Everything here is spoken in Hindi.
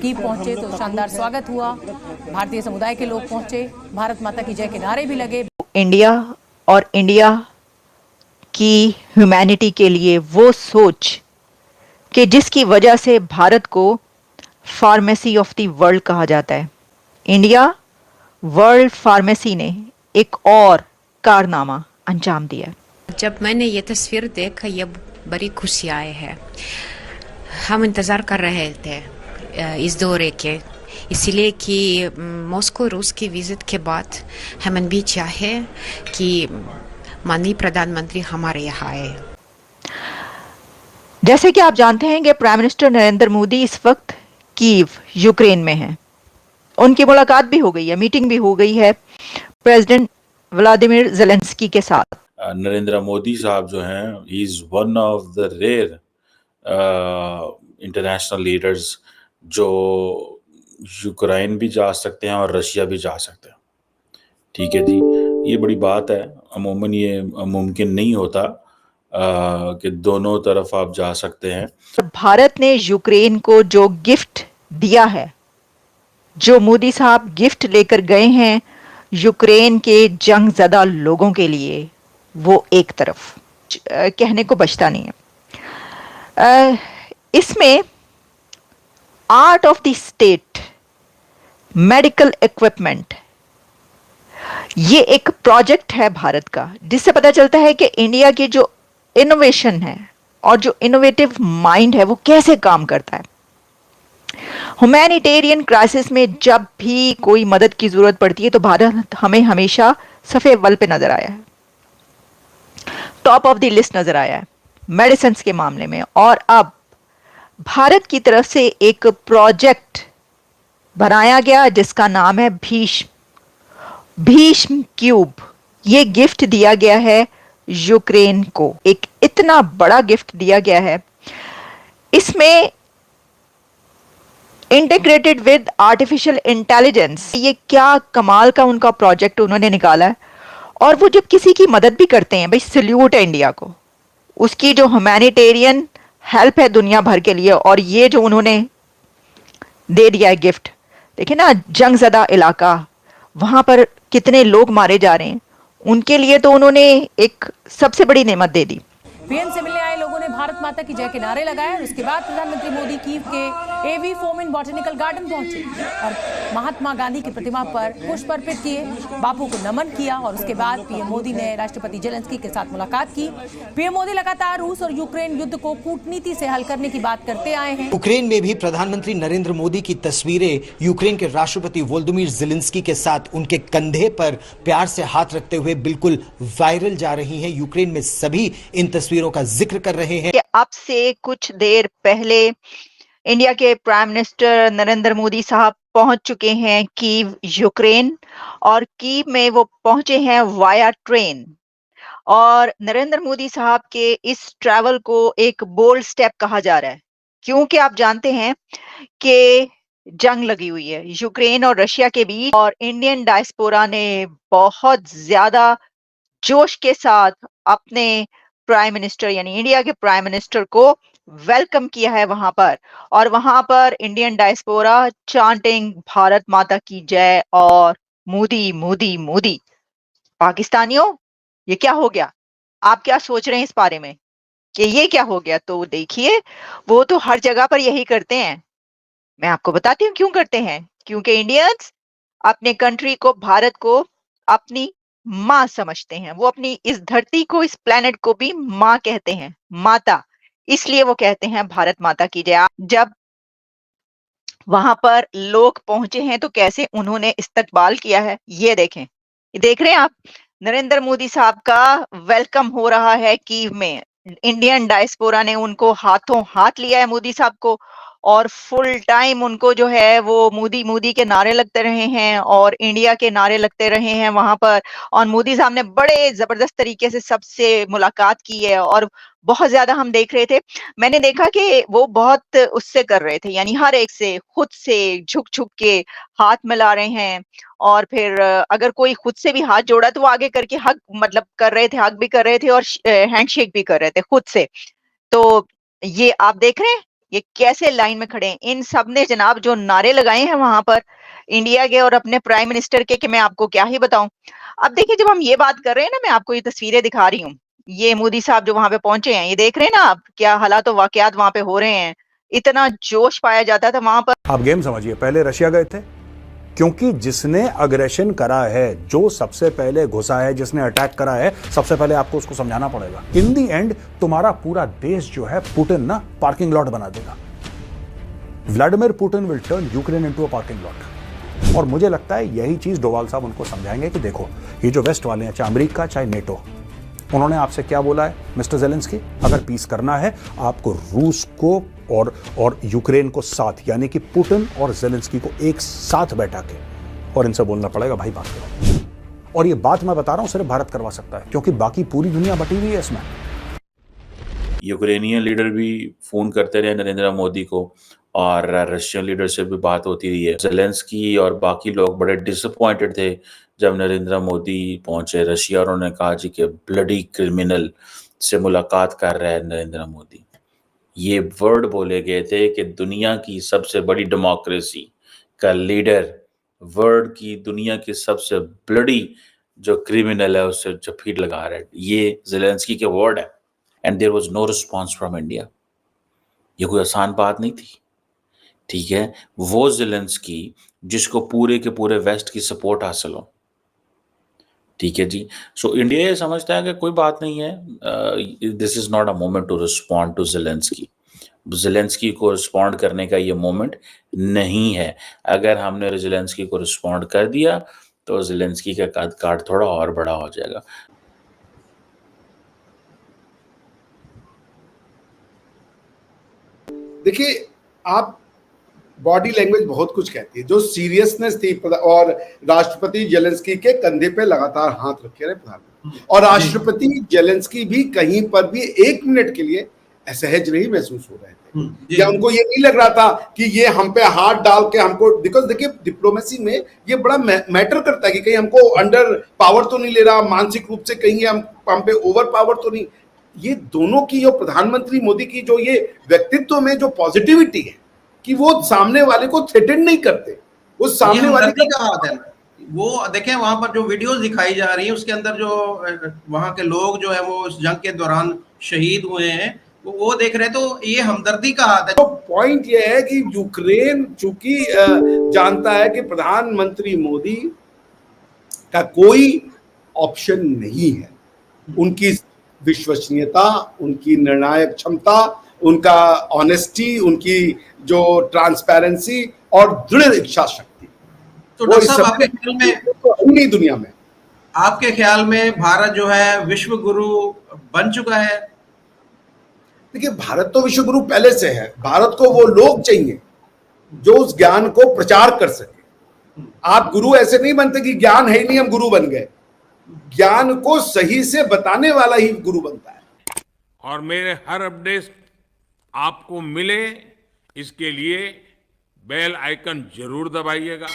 कीव पहुंचे तो शानदार स्वागत हुआ, भारतीय समुदाय के लोग पहुंचे, भारत माता की जय के नारे भी लगे। इंडिया और इंडिया की ह्यूमैनिटी के लिए वो सोच कि जिसकी वजह से भारत को फार्मेसी ऑफ द वर्ल्ड कहा जाता है। इंडिया वर्ल्ड फार्मेसी ने एक और कारनामा अंजाम दिया। जब मैंने ये तस्वीर देखा ये बड़ी खुशी आई है। हम इंतज़ार कर रहे थे इस दौरे के, इसलिए कि मॉस्को रूस की विजिट के बाद हमने भी चाहे कि माननीय प्रधानमंत्री हमारे यहाँ आए। जैसे कि आप जानते हैं कि प्राइम मिनिस्टर नरेंद्र मोदी इस वक्त कीव यूक्रेन में हैं। उनकी मुलाकात भी हो गई है, मीटिंग भी हो गई है प्रेसिडेंट व्लादिमीर ज़ेलेंस्की के साथ। नरेंद्र मोदी साहब जो हैं, he is one of the rare international leaders जो यूक्रेन भी जा सकते हैं और रशिया भी जा सकते हैं। ठीक है जी, ये बड़ी बात है। अमूमन ये मुमकिन नहीं होता कि दोनों तरफ आप जा सकते हैं। भारत ने यूक्रेन को जो गिफ्ट दिया है, जो मोदी साहब गिफ्ट लेकर गए हैं यूक्रेन के जंगज़दा लोगों के लिए, वो एक तरफ कहने को बचता नहीं है। इसमें art of the state medical equipment, ये एक प्रोजेक्ट है भारत का, जिससे पता चलता है कि इंडिया की जो इनोवेशन है और जो इनोवेटिव माइंड है वो कैसे काम करता है। ह्यूमैनिटेरियन क्राइसिस में जब भी कोई मदद की जरूरत पड़ती है तो भारत हमें हमेशा सफे अव्वल पे नजर आया है, टॉप ऑफ द लिस्ट नजर आया है मेडिसिन के मामले में। और अब भारत की तरफ से एक प्रोजेक्ट बनाया गया जिसका नाम है भीष्म क्यूब। ये गिफ्ट दिया गया है यूक्रेन को, एक इतना बड़ा गिफ्ट दिया गया है। इसमें इंटीग्रेटेड विद आर्टिफिशियल इंटेलिजेंस, ये क्या कमाल का उनका प्रोजेक्ट उन्होंने निकाला है। और वो जब किसी की मदद भी करते हैं, भाई सल्यूट है इंडिया को, उसकी जो ह्यूमैनिटेरियन हेल्प है दुनिया भर के लिए। और ये जो उन्होंने दे दिया है गिफ्ट, देखिए ना, जंगज़दा इलाका, वहां पर कितने लोग मारे जा रहे हैं, उनके लिए तो उन्होंने एक सबसे बड़ी नेमत दे दी। पीएम से मिलने आए लोगों ने भारत माता की जय के नारे लगाए और उसके बाद प्रधानमंत्री मोदी कीव के एवी फोमिन बॉटनिकल गार्डन पहुंचे और महात्मा गांधी की प्रतिमा पर पुष्प अर्पित किए, बापू को नमन किया। और उसके बाद पीएम मोदी ने राष्ट्रपति जेलेंस्की के साथ मुलाकात की। पीएम मोदी लगातार रूस और यूक्रेन युद्ध को कूटनीति से हल करने की बात करते आए हैं। यूक्रेन में भी प्रधानमंत्री नरेंद्र मोदी की तस्वीरें यूक्रेन के राष्ट्रपति वोलोदिमीर ज़ेलेंस्की के साथ उनके कंधे पर प्यार से हाथ रखते हुए बिल्कुल वायरल जा रही हैं। यूक्रेन में सभी इन तस्वीरों का जिक्र कर रहे हैं। अब से कुछ देर पहले इंडिया के प्राइम मिनिस्टर नरेंद्र मोदी साहब पहुंच चुके हैं कीव यूक्रेन, और कीव में वो पहुंचे हैं वाया ट्रेन। और नरेंद्र मोदी साहब के इस ट्रैवल को एक बोल्ड स्टेप कहा जा रहा है, क्योंकि आप जानते हैं कि जंग लगी हुई है यूक्रेन और रशिया के बीच, और इंडियन डायस्पोरा ने बहुत ज्यादा जोश के साथ अपने प्राइम मिनिस्टर यानी इंडिया के प्राइम मिनिस्टर को वेलकम किया है वहां पर। और वहां पर इंडियन डायस्पोरा चांटिंग भारत माता की जय और मोदी मोदी मोदी। पाकिस्तानियों, ये क्या हो गया? आप क्या सोच रहे हैं इस बारे में कि ये क्या हो गया? तो देखिए, वो तो हर जगह पर यही करते हैं। मैं आपको बताती हूँ क्यों करते हैं। क्योंकि इंडियंस अपने कंट्री को, भारत को अपनी माँ समझते हैं। वो अपनी इस धरती को, इस प्लेनेट को भी माँ कहते हैं, माता। इसलिए वो कहते हैं भारत माता की जय। जब वहां पर लोग पहुंचे हैं तो कैसे उन्होंने इस्तकबाल किया है, ये देखें। ये देख रहे हैं आप, नरेंद्र मोदी साहब का वेलकम हो रहा है कीव में। इंडियन डायस्पोरा ने उनको हाथों हाथ लिया है मोदी साहब को, और फुल टाइम उनको जो है वो मोदी मोदी के नारे लगते रहे हैं और इंडिया के नारे लगते रहे हैं वहां पर। और मोदी साहब ने बड़े जबरदस्त तरीके से सबसे मुलाकात की है, और बहुत ज्यादा हम देख रहे थे, मैंने देखा कि वो बहुत उससे कर रहे थे, यानी हर एक से, खुद से झुक झुक के हाथ मिला रहे हैं। और फिर अगर कोई खुद से भी हाथ जोड़ा तो वो आगे करके हग मतलब कर रहे थे, हग भी कर रहे थे और हैंडशेक भी कर रहे थे खुद से। तो ये आप देख रहे हैं ये कैसे लाइन में खड़े हैं। इन सब ने जनाब जो नारे लगाए हैं वहां पर इंडिया के और अपने प्राइम मिनिस्टर के, कि मैं आपको क्या ही बताऊं। अब देखिए, जब हम ये बात कर रहे हैं ना, मैं आपको ये तस्वीरें दिखा रही हूँ, ये मोदी साहब जो वहां पे पहुंचे हैं, ये देख रहे हैं ना आप क्या हालात और वाकयात वहां पे हो रहे हैं। इतना जोश पाया जाता था वहां पर। आप गेम समझिए, पहले रशिया गए थे क्योंकि जिसने अग्रेशन करा है, जो सबसे पहले घुसा है, जिसने अटैक करा है, सबसे पहले आपको उसको समझाना पड़ेगा। इन दी एंड तुम्हारा पूरा देश जो है पुतिन ना पार्किंग लॉट बना देगा। Vladimir Putin will turn Ukraine into a parking lot. और मुझे लगता है यही चीज डोवाल साहब उनको समझाएंगे कि देखो, ये जो वेस्ट वाले हैं, चाहे अमेरिका चाहे नेटो, उन्होंने आपसे क्या बोला है मिस्टर जेलेंस्की, अगर पीस करना है आपको रूस को और यूक्रेन को साथ, यानी कि पुतिन और जेलेंस्की को एक साथ बैठा के और इनसे बोलना पड़ेगा भाई बात करो। और ये बात मैं बता रहा हूं सिर्फ भारत करवा सकता है, क्योंकि बाकी पूरी दुनिया बटी हुई है इसमें। यूक्रेनियन लीडर भी फोन करते रहे नरेंद्र मोदी को और रशियन लीडर से भी बात होती रही है। जेलेंस्की और बाकी लोग बड़े डिसअपॉइंटेड थे जब नरेंद्र मोदी पहुंचे रशिया और उन्होंने कहा जी कि ब्लडी क्रिमिनल से मुलाकात कर रहे हैं नरेंद्र मोदी। ये वर्ड बोले गए थे कि दुनिया की सबसे बड़ी डेमोक्रेसी का लीडर वर्ल्ड की दुनिया की सबसे ब्लडी जो क्रिमिनल है उससे जफीर लगा रहा है। ये जेलेंस्की के वर्ड है and there was no response from India. ये कोई आसान बात नहीं थी, ठीक है। वो जेलेंस्की जिसको पूरे के पूरे वेस्ट की सपोर्ट हासिल हो, ठीक है जी। सो इंडिया ये समझता है कि कोई बात नहीं है, this is not a moment to respond to Zelensky. Zelensky को रिस्पॉन्ड करने का ये मोमेंट नहीं है। अगर हमने जेलेंस्की को रिस्पॉन्ड कर दिया तो जेलेंस्की का कद काट थोड़ा और बड़ा हो जाएगा। देखिए, आप बॉडी लैंग्वेज बहुत कुछ कहती है। जो सीरियसनेस थी और राष्ट्रपति जेलेंस्की के कंधे पे लगातार हाथ रखे रहे प्रधानमंत्री, और राष्ट्रपति जेलेंस्की भी कहीं पर भी एक मिनट के लिए असहज नहीं महसूस हो रहे थे। क्या उनको ये नहीं लग रहा था कि ये हम पे हाथ डाल के हमको, बिकॉज देखिए डिप्लोमेसी में ये बड़ा मैटर करता है कि कहीं हमको अंडर पावर तो नहीं ले रहा, मानसिक रूप से कहीं हम पे ओवर पावर तो नहीं। ये दोनों की, जो प्रधानमंत्री मोदी की जो ये व्यक्तित्व में जो पॉजिटिविटी है कि वो सामने वाले को थ्रेटन नहीं करते, वो सामने वाले का बात है। वो देखें वहां पर जो वीडियोस दिखाई जा रही है उसके अंदर जो वहां के लोग जो है वो उस जंग के दौरान शहीद हुए हैं, वो देख रहे हैं, तो ये हमदर्दी का हाथ है। तो पॉइंट ये है कि यूक्रेन चूंकि जानता है कि प्रधानमंत्री मोदी का कोई ऑप्शन नहीं है, उनकी विश्वसनीयता, उनकी निर्णायक क्षमता, उनका ऑनेस्टी, उनकी जो ट्रांसपेरेंसी और दृढ़ इच्छा शक्ति, तो डॉक्टर साहब आपके ख्याल में, तो पूरी दुनिया में, आपके ख्याल में भारत जो है विश्व गुरु बन चुका है? देखिए, भारत तो विश्व गुरु पहले से है। भारत को वो लोग चाहिए जो उस ज्ञान को प्रचार कर सके। आप गुरु ऐसे नहीं बनते कि ज्ञान है ही नहीं हम गुरु बन गए। ज्ञान को सही से बताने वाला ही गुरु बनता है। और मेरे हर अपडेट आपको मिले इसके लिए बेल आइकन जरूर दबाइएगा।